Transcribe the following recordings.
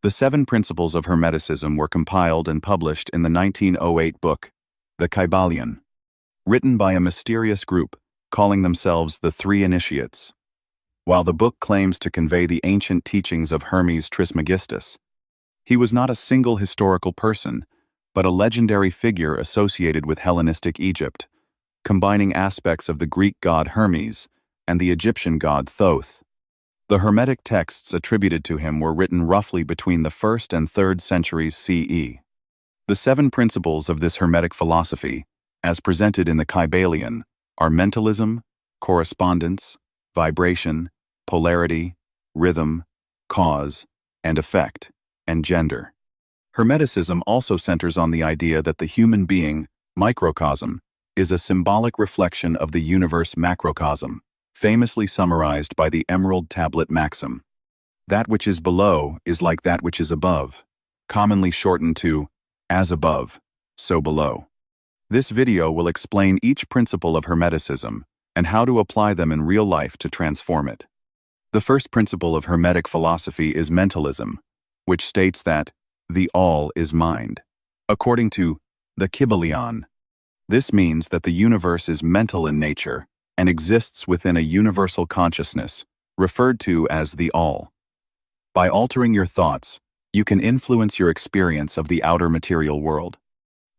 The 7 Principles of Hermeticism were compiled and published in the 1908 book, the 𝐩𝐫𝐢𝐬𝐬, written by a mysterious group calling themselves the Three Initiates. While the book claims to convey the ancient teachings of Hermes Trismegistus, he was not a single historical person, but a legendary figure associated with Hellenistic Egypt, combining aspects of the Greek god Hermes and the Egyptian god Thoth. The Hermetic texts attributed to him were written roughly between the 1st and 3rd centuries CE. The 7 principles of this Hermetic philosophy, as presented in the 𝐩𝐫𝐢𝐬𝐬, are mentalism, correspondence, vibration, polarity, rhythm, cause and effect, and gender. Hermeticism also centers on the idea that the human being, microcosm, is a symbolic reflection of the universe macrocosm, famously summarized by the Emerald Tablet maxim. That which is below is like that which is above, commonly shortened to, as above, so below. This video will explain each principle of Hermeticism and how to apply them in real life to transform it. The first principle of Hermetic philosophy is mentalism, which states that the all is mind. According to the 𝐩𝐫𝐢𝐬𝐬𝐬, this means that the universe is mental in nature and exists within a universal consciousness, referred to as the all. By altering your thoughts, you can influence your experience of the outer material world.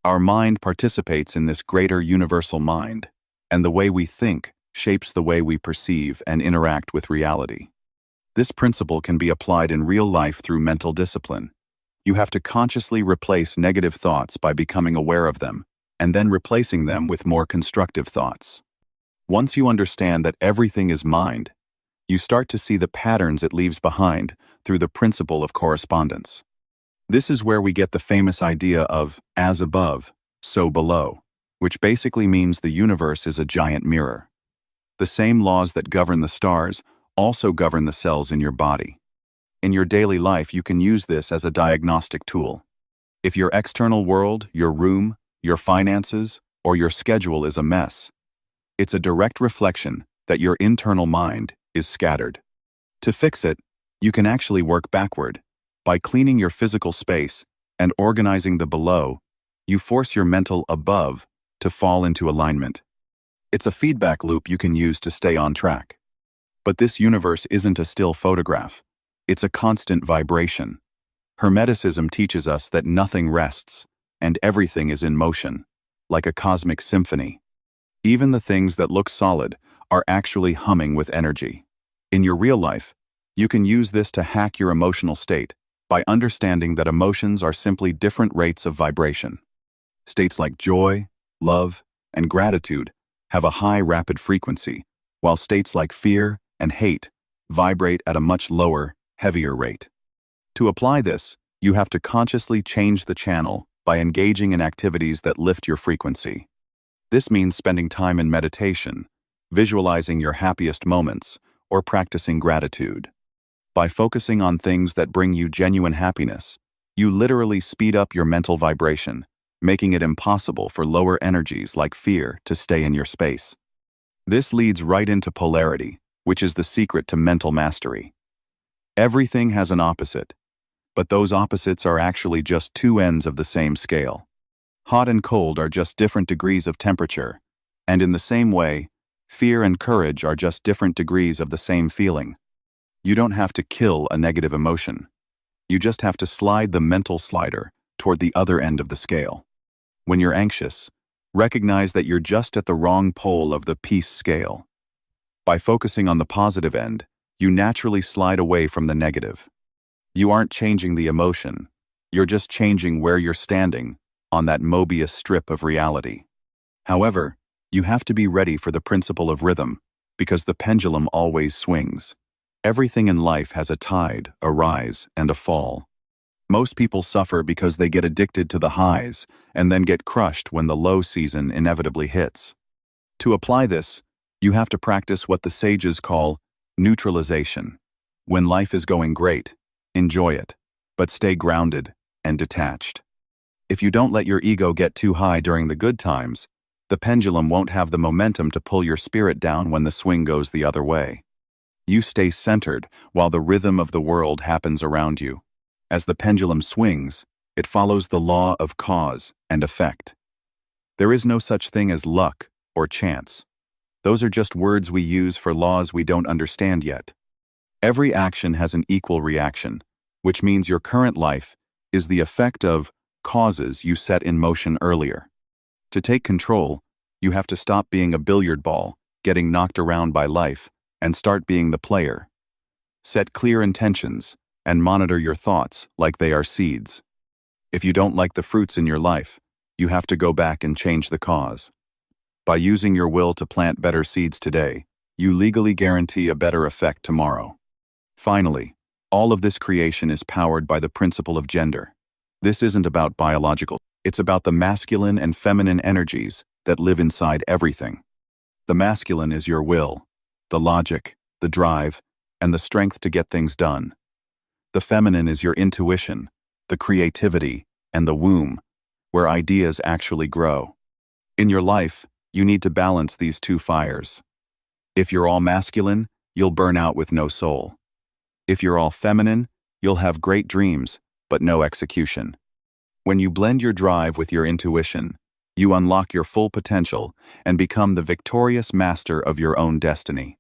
Our mind participates in this greater universal mind, and the way we think shapes the way we perceive and interact with reality. This principle can be applied in real life through mental discipline. You have to consciously replace negative thoughts by becoming aware of them, and then replacing them with more constructive thoughts. Once you understand that everything is mind, you start to see the patterns it leaves behind through the principle of correspondence. This is where we get the famous idea of as above, so below, which basically means the universe is a giant mirror. The same laws that govern the stars also govern the cells in your body. In your daily life, you can use this as a diagnostic tool. If your external world, your room, your finances, or your schedule is a mess, it's a direct reflection that your internal mind is scattered. To fix it, you can actually work backward. By cleaning your physical space and organizing the below, you force your mental above to fall into alignment. It's a feedback loop you can use to stay on track. But this universe isn't a still photograph. It's a constant vibration. Hermeticism teaches us that nothing rests, and everything is in motion, like a cosmic symphony. Even the things that look solid are actually humming with energy. In your real life, you can use this to hack your emotional state by understanding that emotions are simply different rates of vibration. States like joy, love, and gratitude have a high rapid frequency, while states like fear and hate vibrate at a much lower, heavier rate. To apply this, you have to consciously change the channel by engaging in activities that lift your frequency. This means spending time in meditation, visualizing your happiest moments, or practicing gratitude. By focusing on things that bring you genuine happiness, you literally speed up your mental vibration, making it impossible for lower energies like fear to stay in your space. This leads right into polarity, which is the secret to mental mastery. Everything has an opposite, but those opposites are actually just 2 ends of the same scale. Hot and cold are just different degrees of temperature, and in the same way, fear and courage are just different degrees of the same feeling. You don't have to kill a negative emotion. You just have to slide the mental slider toward the other end of the scale. When you're anxious, recognize that you're just at the wrong pole of the peace scale. By focusing on the positive end, you naturally slide away from the negative. You aren't changing the emotion, you're just changing where you're standing on that Mobius strip of reality. However, you have to be ready for the principle of rhythm, because the pendulum always swings. Everything in life has a tide, a rise, and a fall. Most people suffer because they get addicted to the highs and then get crushed when the low season inevitably hits. To apply this, you have to practice what the sages call neutralization. When life is going great, enjoy it, but stay grounded and detached. If you don't let your ego get too high during the good times, the pendulum won't have the momentum to pull your spirit down when the swing goes the other way. You stay centered while the rhythm of the world happens around you. As the pendulum swings, it follows the law of cause and effect. There is no such thing as luck or chance. Those are just words we use for laws we don't understand yet. Every action has an equal reaction, which means your current life is the effect of causes you set in motion earlier. To take control, you have to stop being a billiard ball, getting knocked around by life, and start being the player. Set clear intentions and monitor your thoughts like they are seeds. If you don't like the fruits in your life, you have to go back and change the cause. By using your will to plant better seeds today, you legally guarantee a better effect tomorrow. Finally, all of this creation is powered by the principle of gender. This isn't about biological, it's about the masculine and feminine energies that live inside everything. The masculine is your will, the logic, the drive, and the strength to get things done. The feminine is your intuition, the creativity, and the womb, where ideas actually grow. In your life, you need to balance these two fires. If you're all masculine, you'll burn out with no soul. If you're all feminine, you'll have great dreams, but no execution. When you blend your drive with your intuition, you unlock your full potential and become the victorious master of your own destiny.